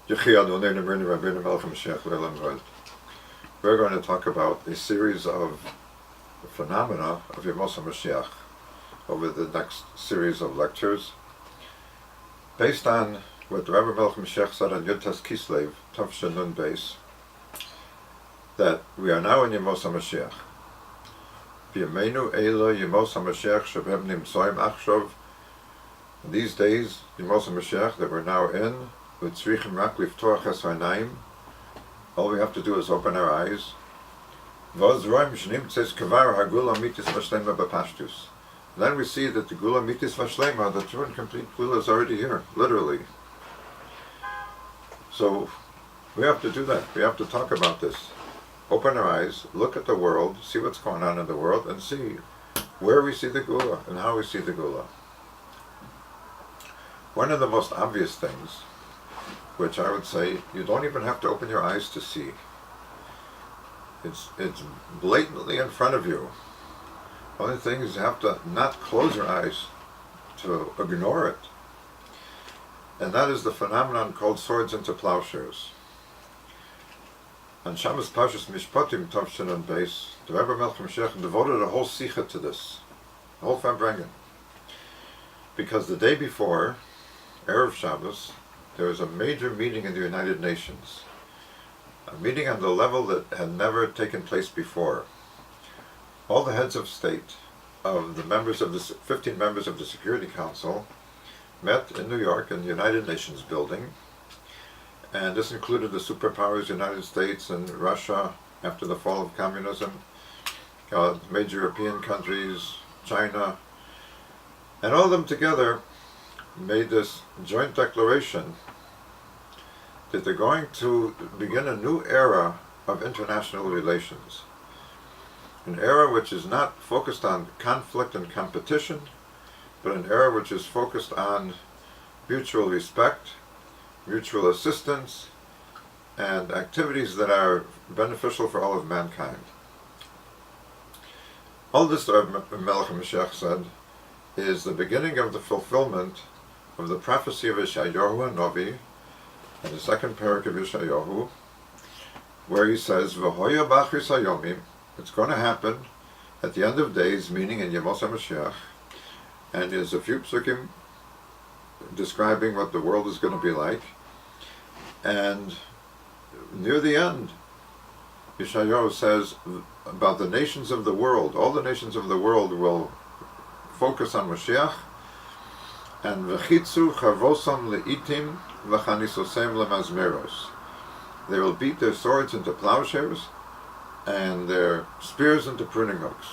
We're going to talk about a series of phenomena of Yemos Moshiach over the next series of lectures, based on what the Rebbe Melech Mashiach said on Yud Tes Kislev, Tavshin Nun Beis, that we are now in Yemos Mashiach. B'yameinu Eila Yemos Mashiach Shabem Nimtzoim Achshov. These days, Yemos Mashiach that we're now in, V'tzrichim Rak Liftoach Es Ha'nayim. All we have to do is open our eyes. Then we see that the Gula Mitis Vashlema, the true and complete Gula, is already here, literally. So we have to do that. We have to talk about this. Open our eyes, look at the world, see what's going on in the world, and see where we see the Gula and how we see the Gula. One of the most obvious things, which I would say you don't even have to open your eyes to see. It's blatantly in front of you. The only thing is you have to not close your eyes to ignore it. And that is the phenomenon called swords into plowshares. On Shabbos Parshas Mishpatim Tavshin Nun Beis, the Rebbe Melech Mashiach devoted a whole sikha to this, a whole farbrengen. Because the day before, Erev Shabbos, there was a major meeting in the United Nations, a meeting on the level that had never taken place before. All the heads of state of the members of the 15 members of the Security Council met in New York in the United Nations building, and this included the superpowers, United States and Russia after the fall of communism, major European countries, China, and all of them together made this joint declaration that they're going to begin a new era of international relations. An era which is not focused on conflict and competition, but an era which is focused on mutual respect, mutual assistance, and activities that are beneficial for all of mankind. All this, the Melech Mashiach said, is the beginning of the fulfillment of the prophecy of Yeshayahu Hanavi, in the second parak of Yeshayahu, where he says, "V'hoya b'achris hayomim," it's going to happen at the end of days, meaning in Yemos HaMashiach, and there's a few psukim describing what the world is going to be like, and near the end, Yeshayahu says about the nations of the world, all the nations of the world will focus on Moshiach, and v'chitzu charvosam le'itim v'chanisosem lemazmeros. They will beat their swords into plowshares and their spears into pruning hooks.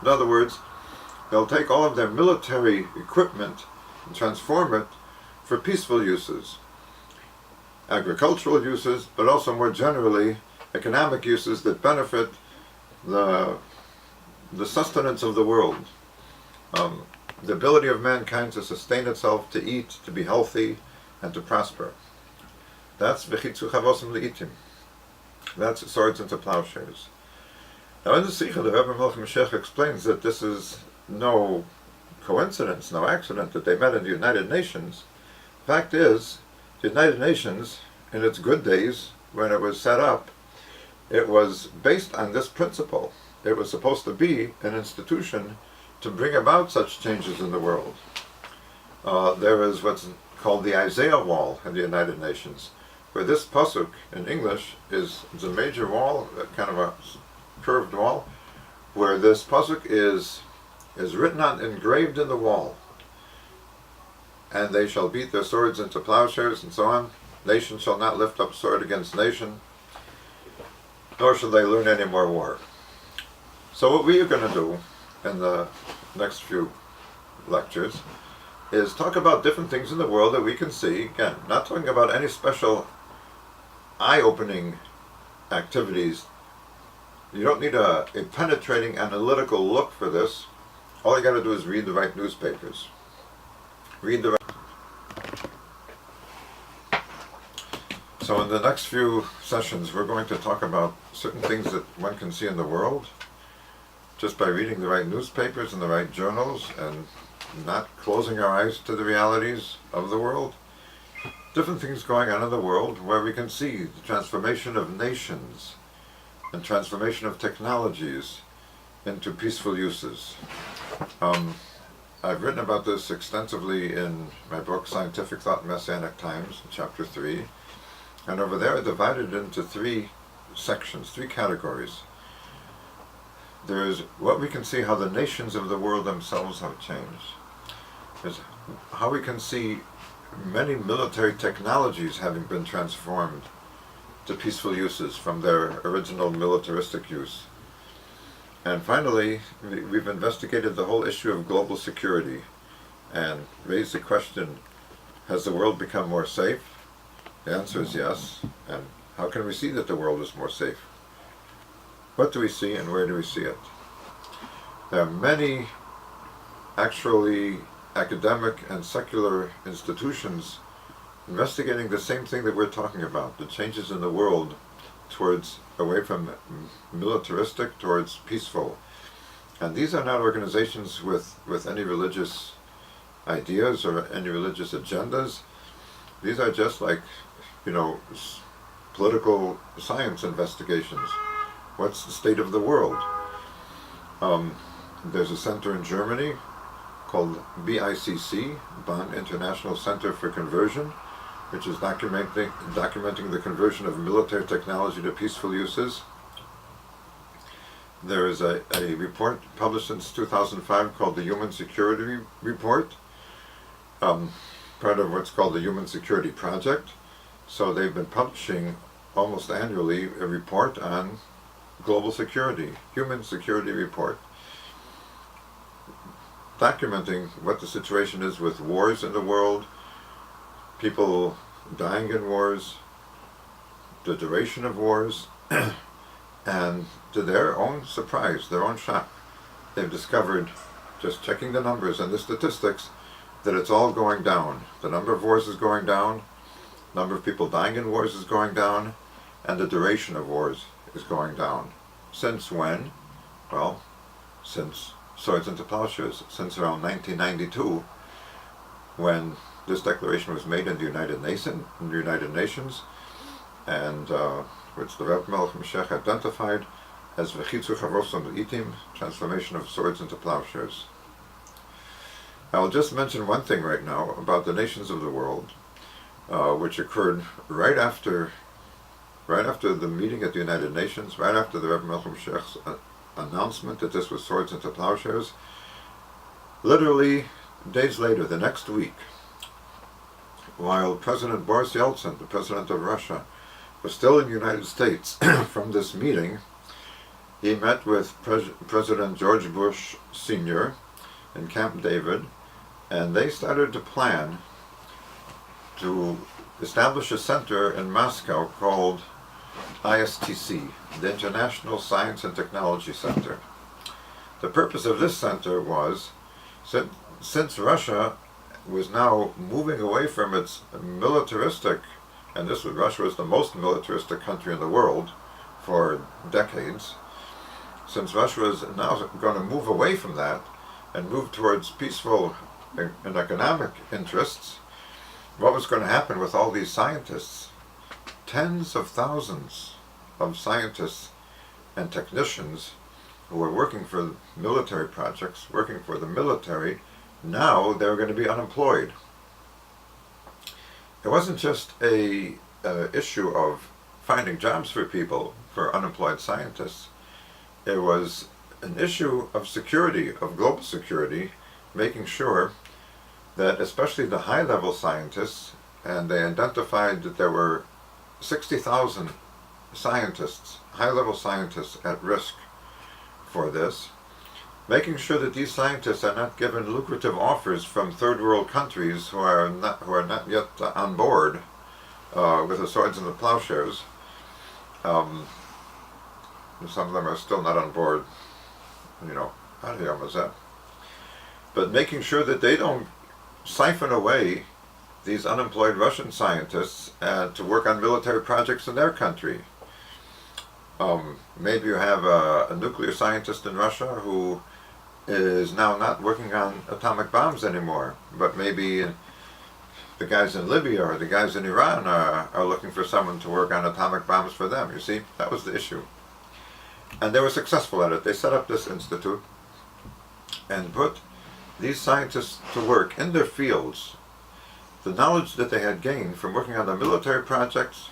In other words, they'll take all of their military equipment and transform it for peaceful uses, agricultural uses, but also more generally economic uses that benefit the sustenance of the world. The ability of mankind to sustain itself, to eat, to be healthy, and to prosper. That's v'chitzu chavosim le'itim. That's swords into plowshares. Now in the Sikha, the Rebbe Melech Mashiach explains that this is no coincidence, no accident that they met in the United Nations. Fact is, the United Nations, in its good days, when it was set up, it was based on this principle. It was supposed to be an institution to bring about such changes in the world. There is what's called the Isaiah Wall in the United Nations, where this pasuk in English is a major wall, kind of a curved wall, where this pasuk is written on, engraved in the wall. And they shall beat their swords into plowshares, and so on. Nation shall not lift up sword against nation, nor shall they learn any more war. So what we are going to do in the next few lectures is talk about different things in the world that we can see. Again, not talking about any special eye-opening activities. You don't need a penetrating analytical look for this. All you got to do is read the right newspapers. So in the next few sessions we're going to talk about certain things that one can see in the world just by reading the right newspapers and the right journals and not closing our eyes to the realities of the world. different things going on in the world where we can see the transformation of nations and transformation of technologies into peaceful uses. I've written about this extensively in my book, Scientific Thought in Messianic Times, chapter 3. And over there I divided it into 3 sections, 3 categories. There's what we can see how the nations of the world themselves have changed. There's how we can see many military technologies having been transformed to peaceful uses from their original militaristic use. And finally, we've investigated the whole issue of global security and raised the question, has the world become more safe? The answer is yes. And how can we see that the world is more safe? What do we see and where do we see it? There are many actually academic and secular institutions investigating the same thing that we're talking about, the changes in the world towards away from militaristic towards peaceful. And these are not organizations with any religious ideas or any religious agendas. These are just like, political science investigations. What's the state of the world? There's a center in Germany called BICC, Bonn International Center for Conversion, which is documenting the conversion of military technology to peaceful uses. There is a report published since 2005 called the Human Security Report, part of what's called the Human Security Project. So they've been publishing almost annually a report on global security, Human Security Report, documenting what the situation is with wars in the world, people dying in wars, the duration of wars, and to their own surprise, their own shock, they've discovered, just checking the numbers and the statistics, that it's all going down. The number of wars is going down, number of people dying in wars is going down, and the duration of wars is going down. Since when? Well, since Swords into Plowshares, since around 1992, when this declaration was made in the United Nations, and which the Rebbe Moshiach identified as V'chitzu Chavosam Itim, transformation of swords into plowshares. I'll just mention one thing right now about the nations of the world, which occurred right after the meeting at the United Nations, right after the Rebbe Moshiach's announcement that this was swords into plowshares. Literally days later, the next week, while President Boris Yeltsin, the president of Russia, was still in the United States from this meeting, he met with President George Bush Sr. in Camp David, and they started to plan to establish a center in Moscow called ISTC, the International Science and Technology Center. The purpose of this center was, since Russia was now moving away from its militaristic, and Russia was the most militaristic country in the world for decades, since Russia was now going to move away from that and move towards peaceful and economic interests, what was going to happen with all these scientists? Tens of thousands of scientists and technicians who were working for military projects, working for the military, now they were going to be unemployed. It wasn't just a issue of finding jobs for people, for unemployed scientists. It was an issue of security, of global security, making sure that especially the high-level scientists, and they identified that there were 60,000 scientists, high-level scientists at risk for this, making sure that these scientists are not given lucrative offers from third world countries who are not yet on board with the swords and the plowshares. Some of them are still not on board, but making sure that they don't siphon away these unemployed Russian scientists to work on military projects in their country. Maybe you have a nuclear scientist in Russia who is now not working on atomic bombs anymore, but maybe the guys in Libya or the guys in Iran are looking for someone to work on atomic bombs for them. You see, that was the issue. And they were successful at it. They set up this institute and put these scientists to work in their fields. The knowledge that they had gained from working on the military projects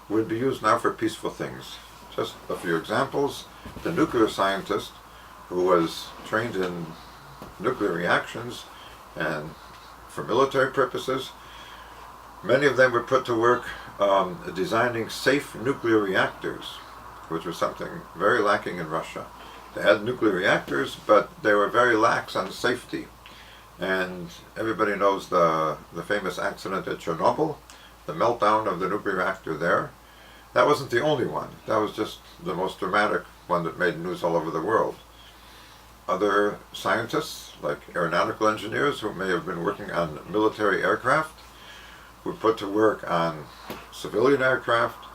would be used now for peaceful things. Just a few examples. The nuclear scientist who was trained in nuclear reactions and for military purposes, many of them were put to work designing safe nuclear reactors, which was something very lacking in Russia. They had nuclear reactors, but they were very lax on safety. And everybody knows the famous accident at Chernobyl, the meltdown of the nuclear reactor there. That wasn't the only one. That was just the most dramatic one that made news all over the world. Other scientists, like aeronautical engineers who may have been working on military aircraft, were put to work on civilian aircraft,